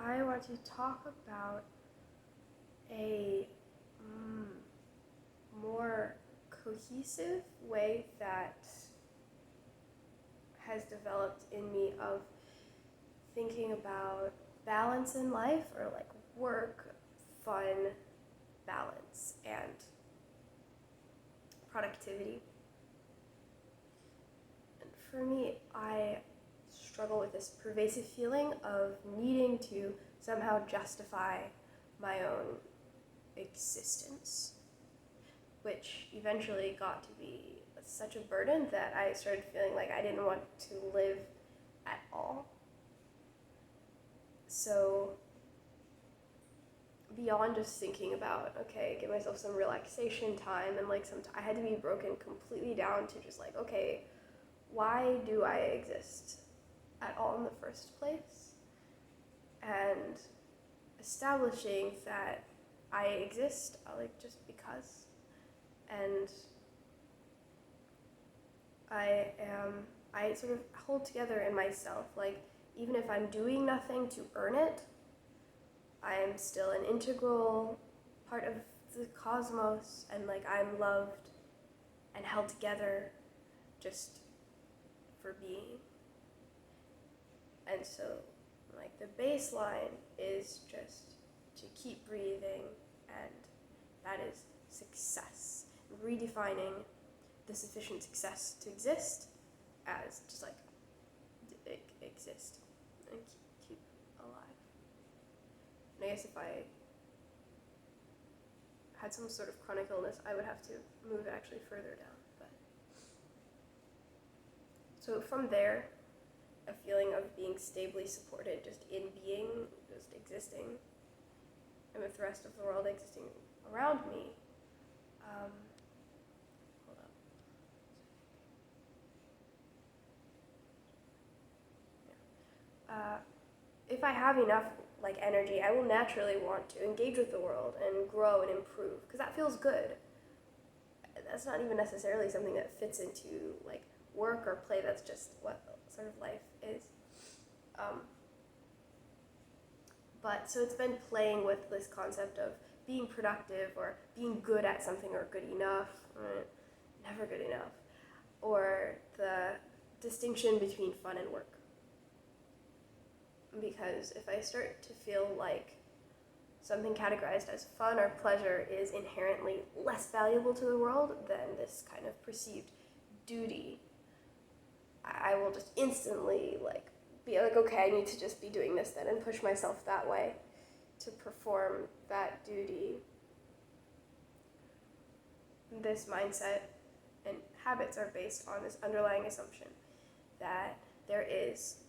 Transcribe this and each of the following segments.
I want to talk about a more cohesive way that has developed in me of thinking about balance in life, or like work, fun, balance, and productivity. And for me, I struggle with this pervasive feeling of needing to somehow justify my own existence, which eventually got to be such a burden that I started feeling like I didn't want to live at all. So beyond just thinking about, okay, give myself some relaxation time, and like I had to be broken completely down to just like, okay, why do I exist at all in the first place? And establishing that I exist like just because. And I sort of hold together in myself, like, even if I'm doing nothing to earn it, I'm still an integral part of the cosmos, and like I'm loved and held together just for being. And so, like, the baseline is just to keep breathing, and that is success. Redefining the sufficient success to exist as just like exist and keep alive. And I guess if I had some sort of chronic illness, I would have to move actually further down. But so from there, a feeling of being stably supported, just in being, just existing, and with the rest of the world existing around me. If I have enough like energy, I will naturally want to engage with the world and grow and improve, because that feels good. That's not even necessarily something that fits into like work or play. That's just what sort of life is. But so it's been playing with this concept of being productive or being good at something, or good enough, or never good enough, or the distinction between fun and work. Because if I start to feel like something categorized as fun or pleasure is inherently less valuable to the world than this kind of perceived duty, I will just instantly like be like, okay, I need to just be doing this then, and push myself that way to perform that duty. This mindset and habits are based on this underlying assumption that there is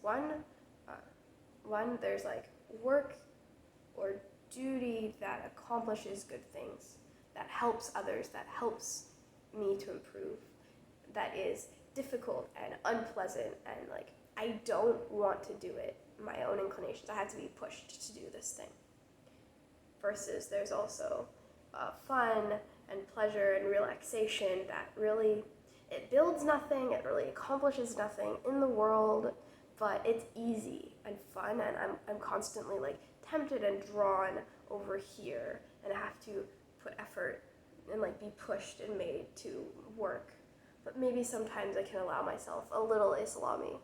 there's like work or duty that accomplishes good things, that helps others, that helps me to improve, that is difficult and unpleasant, and like I don't want to do it, my own inclinations, I have to be pushed to do this thing. Versus there's also fun and pleasure and relaxation that really, it builds nothing, it really accomplishes nothing in the world, but it's easy and fun, and I'm constantly like tempted and drawn over here, and I have to put effort and like be pushed and made to work. But maybe sometimes I can allow myself a little Islami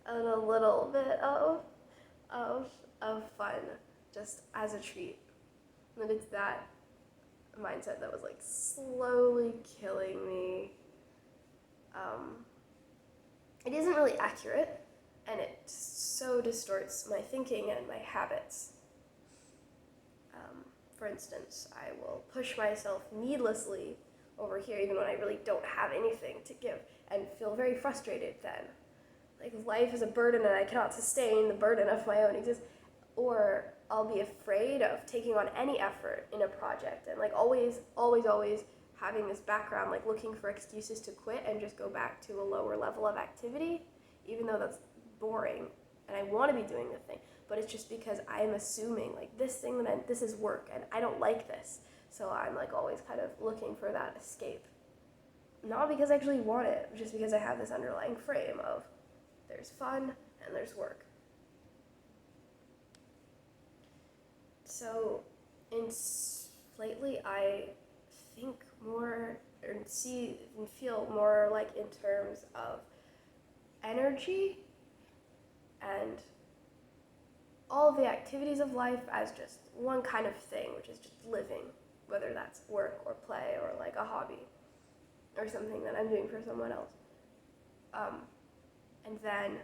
and a little bit of fun just as a treat. And it's that mindset that was like slowly killing me. It isn't really accurate, and it so distorts my thinking and my habits. For instance, I will push myself needlessly over here even when I really don't have anything to give, and feel very frustrated then. Like life is a burden and I cannot sustain the burden of my own existence. Or I'll be afraid of taking on any effort in a project, and like always having this background, like looking for excuses to quit and just go back to a lower level of activity, even though that's boring and I want to be doing the thing, but it's just because I'm assuming like this is work and I don't like this, so I'm like always kind of looking for that escape, not because I actually want it, just because I have this underlying frame of there's fun and there's work. So, lately, I think more or see and feel more like in terms of energy and all of the activities of life as just one kind of thing, which is just living, whether that's work or play or like a hobby or something that I'm doing for someone else. And then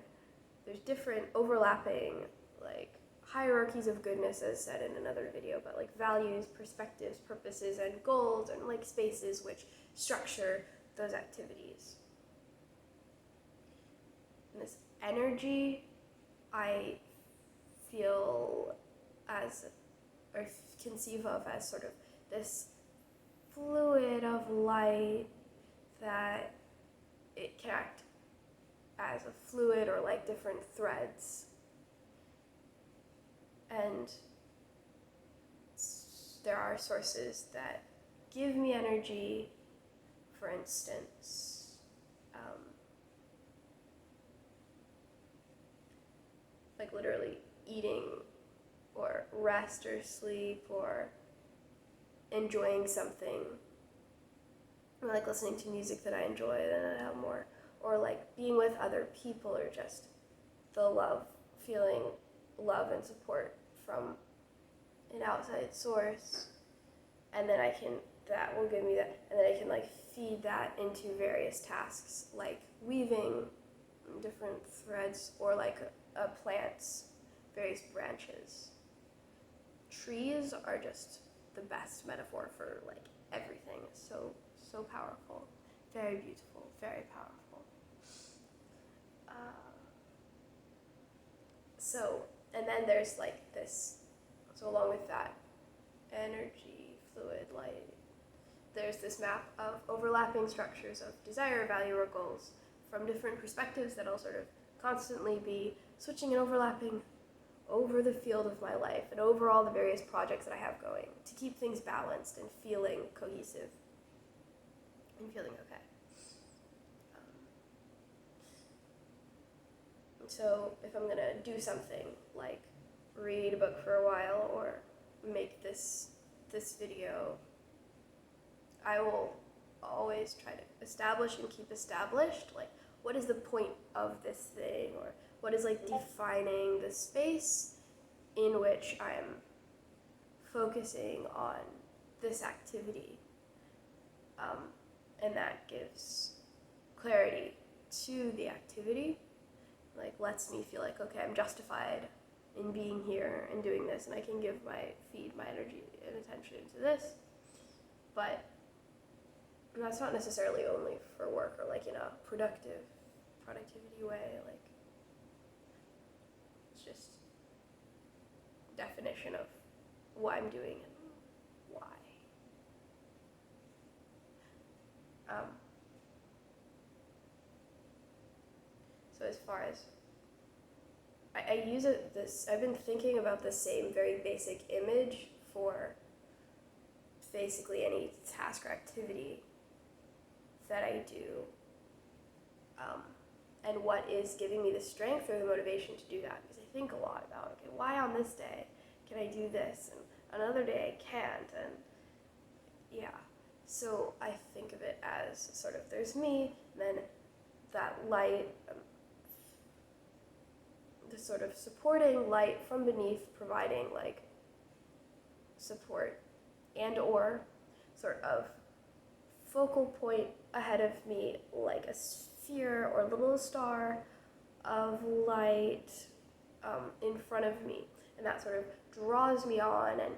there's different overlapping like hierarchies of goodness, as said in another video, but like values, perspectives, purposes, and goals, and like spaces which structure those activities. And this energy, I feel as, or conceive of as sort of this fluid of light that it can act as a fluid or like different threads. And there are sources that give me energy, for instance, like literally eating or rest or sleep or enjoying something, or like listening to music that I enjoy and I have more, or like being with other people, or just the love, feeling love and support from an outside source. And then that will give me that, and then I can like feed that into various tasks like weaving different threads, or like a plant's various branches. Trees are just the best metaphor for like everything. So powerful, very beautiful, very powerful. And then there's like this, so along with that energy, fluid, light, there's this map of overlapping structures of desire, value, or goals from different perspectives that'll sort of constantly be switching and overlapping over the field of my life and over all the various projects that I have going to keep things balanced and feeling cohesive and feeling okay. So if I'm gonna do something like read a book for a while or make this video, I will always try to establish and keep established like what is the point of this thing, or what is like defining the space in which I'm focusing on this activity, and that gives clarity to the activity, like lets me feel like, okay, I'm justified in being here and doing this, and I can feed my energy and attention to this. But that's not necessarily only for work or like in a productivity way, like it's just definition of what I'm doing and why. So as far as I use I've been thinking about the same very basic image for basically any task or activity that I do, and what is giving me the strength or the motivation to do that, because I think a lot about, okay, why on this day can I do this and another day I can't, and yeah, so I think of it as sort of there's me, and then that light, the sort of supporting light from beneath, providing like support and or sort of focal point ahead of me, like a sphere or little star of light in front of me, and that sort of draws me on and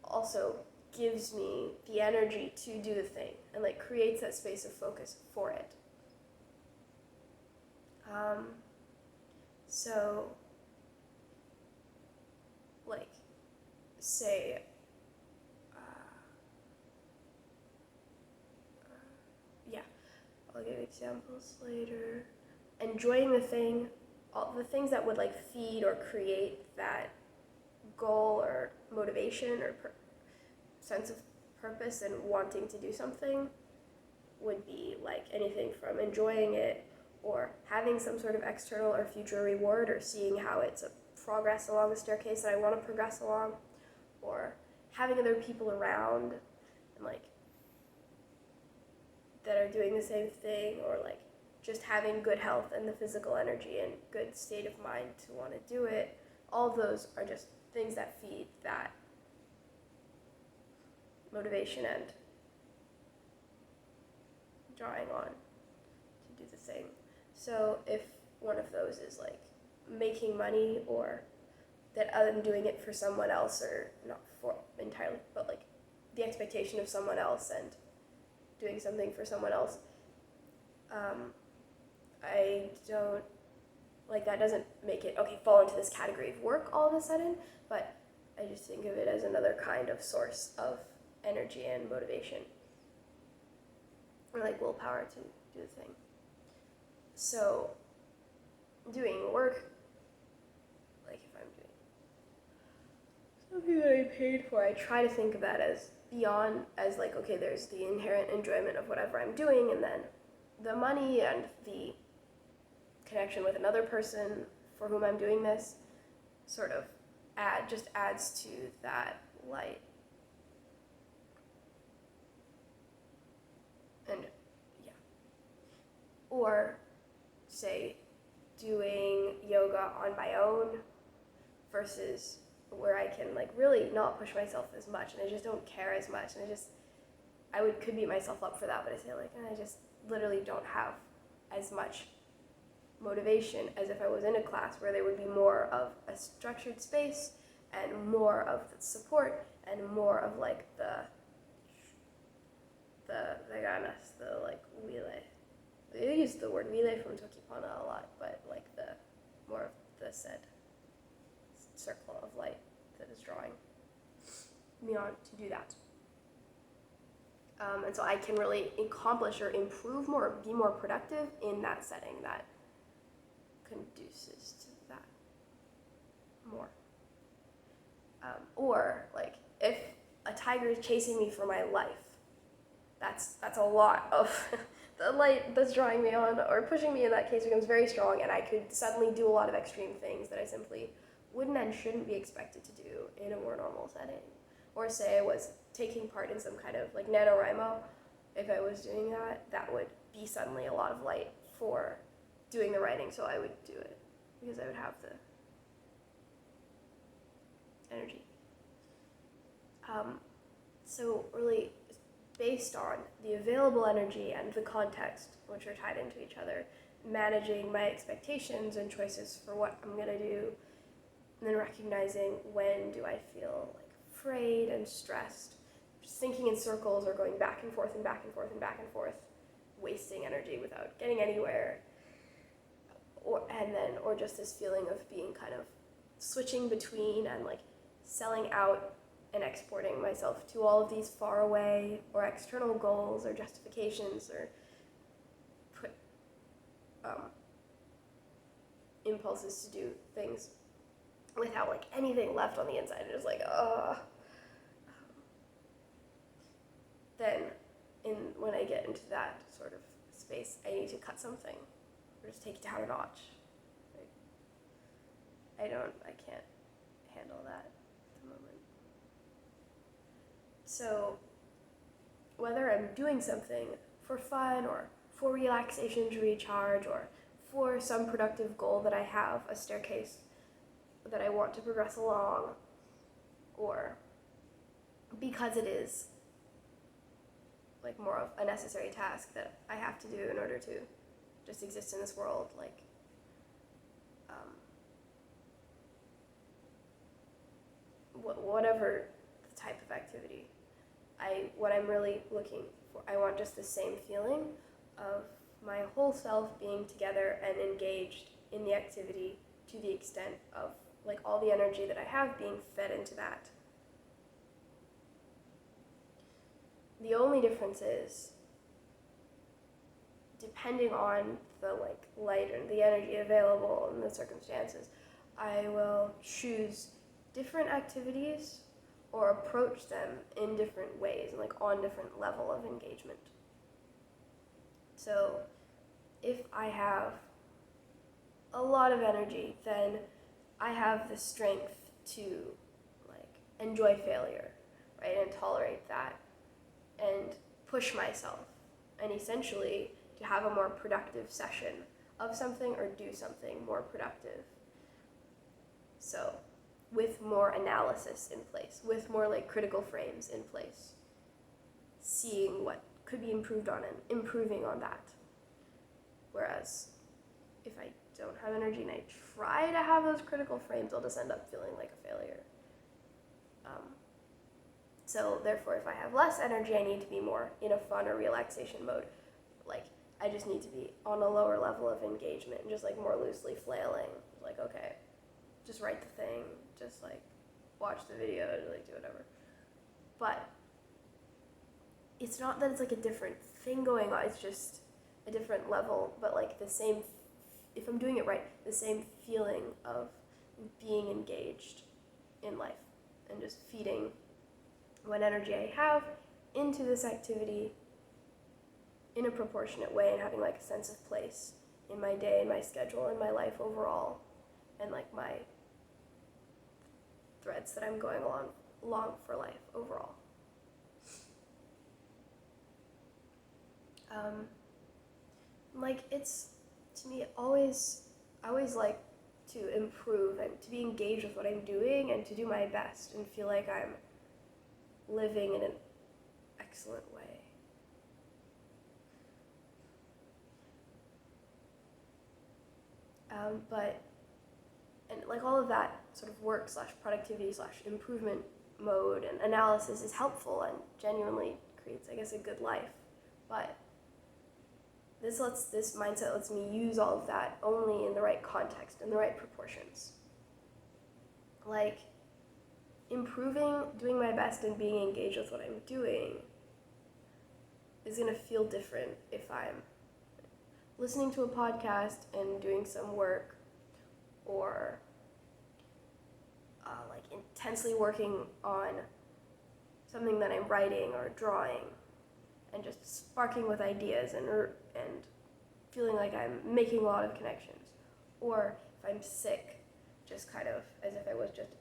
also gives me the energy to do the thing and like creates that space of focus for it. So like say I'll give examples later. Enjoying the thing, all the things that would like feed or create that goal or motivation or sense of purpose and wanting to do something would be like anything from enjoying it or having some sort of external or future reward, or seeing how it's a progress along the staircase that I want to progress along, or having other people around and like that are doing the same thing, or like just having good health and the physical energy and good state of mind to want to do it. All of those are just things that feed that motivation and drawing on to do the thing. So if one of those is like making money, or that I'm doing it for someone else, or not for entirely, but like the expectation of someone else and doing something for someone else, I don't, like that doesn't make it, okay, fall into this category of work all of a sudden, but I just think of it as another kind of source of energy and motivation, or like willpower to do the thing. So doing work, like if I'm doing something that I'm paid for, I try to think of that as beyond, as like, okay, there's the inherent enjoyment of whatever I'm doing, and then the money and the connection with another person for whom I'm doing this sort of adds to that light. And yeah. Or say doing yoga on my own versus where I can like really not push myself as much, and I just don't care as much, and I could beat myself up for that, but I say like, I just literally don't have as much motivation as if I was in a class where there would be more of a structured space and more of the support and more of like the ganas, the like wile. They use the word wile from Tokipana a lot, but like the more of the said circle of light that is drawing me on to do that. And so I can really accomplish or improve more, be more productive in that setting that conduces to that more. Or like if a tiger is chasing me for my life, that's a lot of the light that's drawing me on or pushing me in that case becomes very strong, and I could suddenly do a lot of extreme things that I simply wouldn't and shouldn't be expected to do in a more normal setting. Or say I was taking part in some kind of like NaNoWriMo, if I was doing that, that would be suddenly a lot of light for doing the writing, so I would do it because I would have the energy. So really based on the available energy and the context, which are tied into each other, managing my expectations and choices for what I'm gonna do, and then recognizing when do I feel like afraid and stressed, just thinking in circles or going back and forth and back and forth and back and forth, wasting energy without getting anywhere, or just this feeling of being kind of switching between and like selling out and exporting myself to all of these far away or external goals or justifications, or put impulses to do things without like anything left on the inside, and just like then when I get into that sort of space, I need to cut something or just take it down a notch. I can't handle that at the moment. So whether I'm doing something for fun or for relaxation to recharge or for some productive goal that I have, a staircase that I want to progress along, or because it is like more of a necessary task that I have to do in order to just exist in this world, like whatever the type of activity, what I'm really looking for, I want just the same feeling of my whole self being together and engaged in the activity to the extent of like all the energy that I have being fed into that. The only difference is, depending on the like light and the energy available and the circumstances, I will choose different activities or approach them in different ways and like on different level of engagement. So if I have a lot of energy, then I have the strength to like enjoy failure, right, and tolerate that, and push myself, and essentially to have a more productive session of something or do something more productive. So, with more analysis in place, with more like critical frames in place, seeing what could be improved on and improving on that. Whereas if I don't have energy and I try to have those critical frames, I'll just end up feeling like a failure. So therefore, if I have less energy, I need to be more in a fun or relaxation mode. Like, I just need to be on a lower level of engagement and just like more loosely flailing. Like, okay, just write the thing, just like watch the video, like do whatever. But it's not that it's like a different thing going on, it's just a different level, but like the same, if I'm doing it right, the same feeling of being engaged in life and just feeding what energy I have into this activity in a proportionate way and having like a sense of place in my day and my schedule and my life overall and like my threads that I'm going along for life overall. Like it's, to me, I always like to improve and to be engaged with what I'm doing and to do my best and feel like I'm living in an excellent way. And like all of that sort of work / productivity / improvement mode and analysis is helpful and genuinely creates, I guess, a good life. But this mindset lets me use all of that only in the right context, in the right proportions. Like, improving, doing my best, and being engaged with what I'm doing is going to feel different if I'm listening to a podcast and doing some work, or like intensely working on something that I'm writing or drawing, and just sparking with ideas and feeling like I'm making a lot of connections. Or if I'm sick, just kind of as if I was just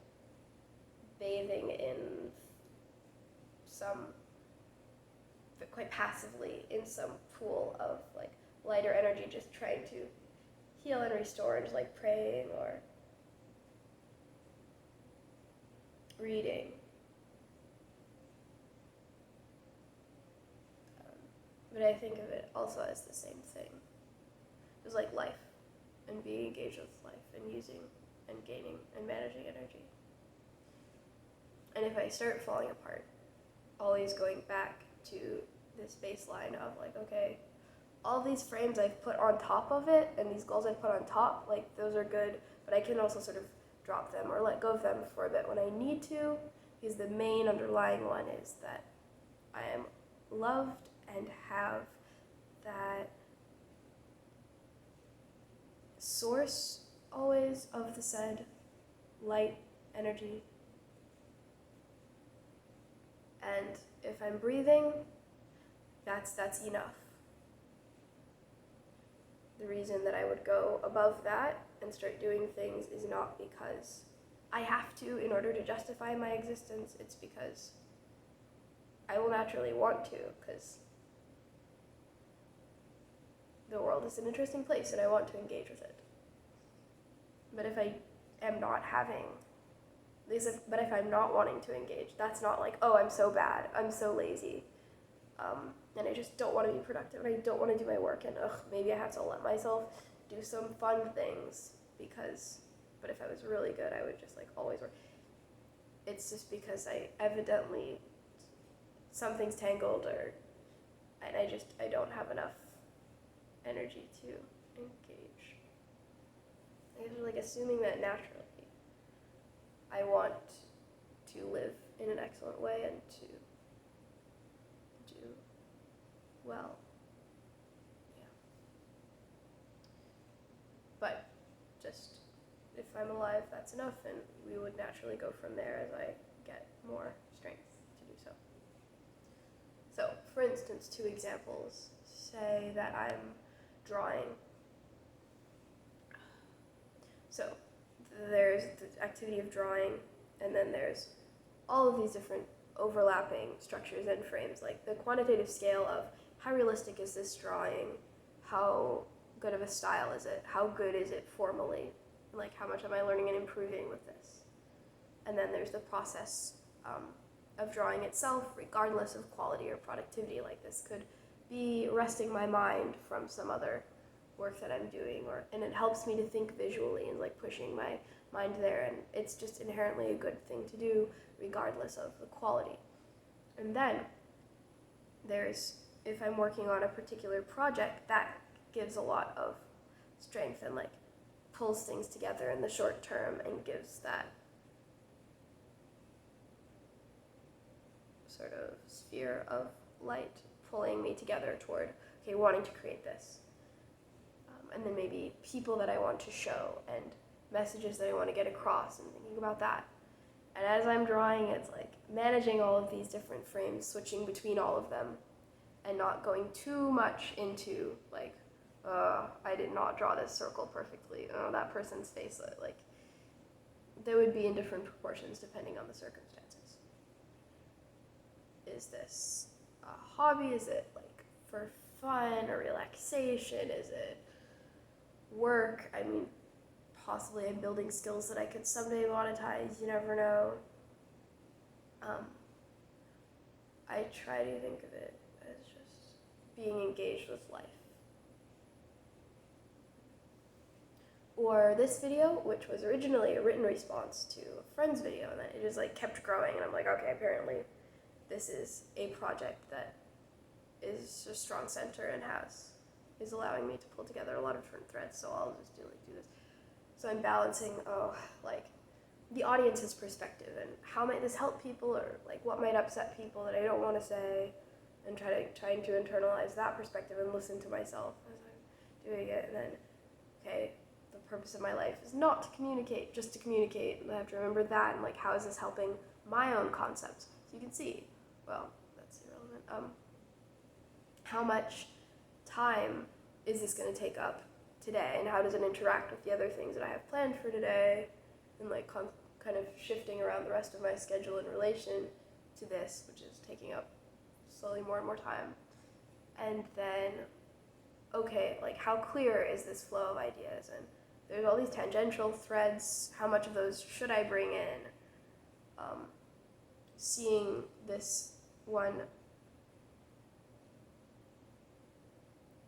bathing in some, quite passively, in some pool of like lighter energy, just trying to heal and restore, and just like praying or reading. But I think of it also as the same thing. It's like life, and being engaged with life, and using and gaining and managing energy. And if I start falling apart, always going back to this baseline of like, okay, all these frames I've put on top of it and these goals I've put on top, like those are good, but I can also sort of drop them or let go of them for a bit when I need to, because the main underlying one is that I am loved and have that source always of the said light energy. And if I'm breathing, that's enough. The reason that I would go above that and start doing things is not because I have to in order to justify my existence. It's because I will naturally want to, because the world is an interesting place and I want to engage with it. But if I am not if I'm not wanting to engage, that's not like, oh, I'm so bad, I'm so lazy, and I just don't want to be productive, and I don't want to do my work, and maybe I have to let myself do some fun things, but if I was really good, I would just like always work. It's just because I evidently, something's tangled, and I don't have enough energy to engage. I guess like assuming that naturally I want to live in an excellent way and to do well. Yeah. But just if I'm alive, that's enough, and we would naturally go from there as I get more strength to do so. So, for instance, 2 examples. Say that I'm drawing. So, there's the activity of drawing, and then there's all of these different overlapping structures and frames, like the quantitative scale of how realistic is this drawing, how good of a style is it, how good is it formally, like how much am I learning and improving with this. And then there's the process of drawing itself, regardless of quality or productivity. Like this could be resting my mind from some other work that I'm doing, and it helps me to think visually and like pushing my mind there, and it's just inherently a good thing to do regardless of the quality. And then there's, if I'm working on a particular project, that gives a lot of strength and like pulls things together in the short term and gives that sort of sphere of light pulling me together toward, okay, wanting to create this. And then maybe people that I want to show and messages that I want to get across and thinking about that. And as I'm drawing, it's like managing all of these different frames, switching between all of them, and not going too much into like, I did not draw this circle perfectly. Oh, that person's face, like, they would be in different proportions depending on the circumstances. Is this a hobby? Is it like for fun or relaxation? Is it work? I mean, possibly I'm building skills that I could someday monetize, you never know. I try to think of it as just being engaged with life. Or this video, which was originally a written response to a friend's video, and then it just like kept growing, and I'm like, okay, apparently this is a project that is a strong center and is allowing me to pull together a lot of different threads, so I'll just do this. So I'm balancing, like the audience's perspective and how might this help people, or like what might upset people that I don't want to say, and trying to internalize that perspective and listen to myself as I'm doing it. And then, okay, the purpose of my life is not to communicate, just to communicate, and I have to remember that, and like how is this helping my own concepts? So you can see, well, that's irrelevant. How much time is this going to take up today, and how does it interact with the other things that I have planned for today, and like kind of shifting around the rest of my schedule in relation to this, which is taking up slowly more and more time. And then, okay, like how clear is this flow of ideas, and there's all these tangential threads, how much of those should I bring in? Seeing this one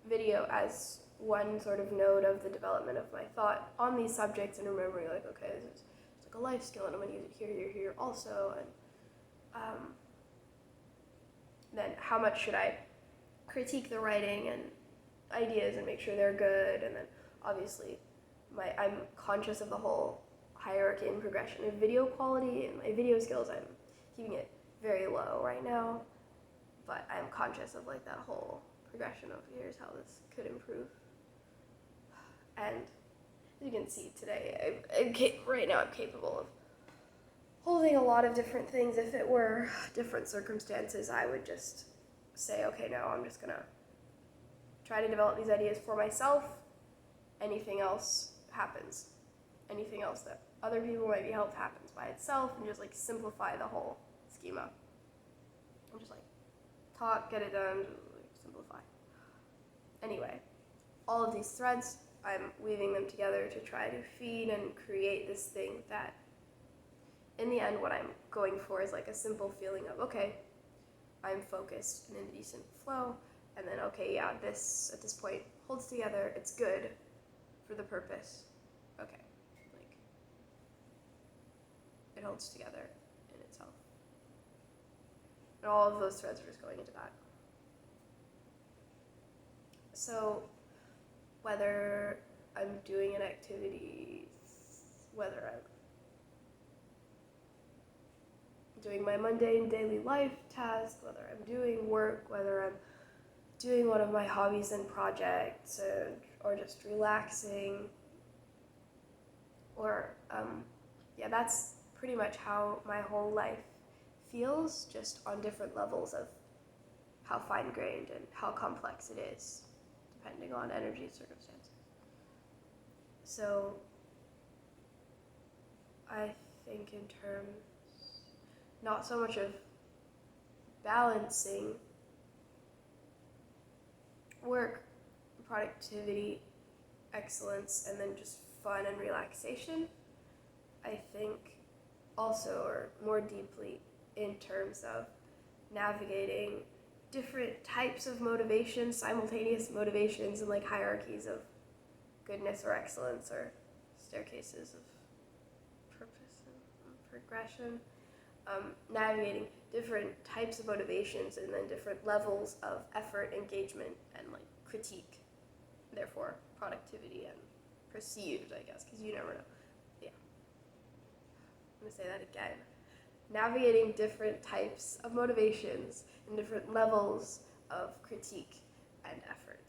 video as one sort of node of the development of my thought on these subjects, and remembering like, okay, this is like a life skill, and I'm going to use it here also, and then how much should I critique the writing and ideas and make sure they're good, and then obviously I'm conscious of the whole hierarchy and progression of video quality and my video skills. I'm keeping it very low right now, but I'm conscious of like that whole progression of here's how this could improve. And as you can see today, right now I'm capable of holding a lot of different things. If it were different circumstances, I would just say, okay, no, I'm just gonna try to develop these ideas for myself. Anything else happens. Anything else that other people might be helped happens by itself, and just like simplify the whole schema. I'm just like talk, get it done, simplify. Anyway, all of these threads, I'm weaving them together to try to feed and create this thing that, in the end, what I'm going for is like a simple feeling of, okay, I'm focused and in a decent flow, and then, okay, yeah, this, at this point, holds together, it's good for the purpose. Okay, like, it holds together in itself. And all of those threads are just going into that. So, whether I'm doing an activity, whether I'm doing my mundane daily life task, whether I'm doing work, whether I'm doing one of my hobbies and projects, or just relaxing, or that's pretty much how my whole life feels, just on different levels of how fine-grained and how complex it is, depending on energy and circumstances. So I think in terms not so much of balancing work, productivity, excellence, and then just fun and relaxation. I think also, or more deeply, in terms of navigating different types of motivations, simultaneous motivations, and like hierarchies of goodness or excellence, or staircases of purpose and progression. Navigating different types of motivations and then different levels of effort, engagement, and like critique, therefore productivity and perceived, I guess, because you never know. Yeah, I'm gonna say that again. Navigating different types of motivations and different levels of critique and effort.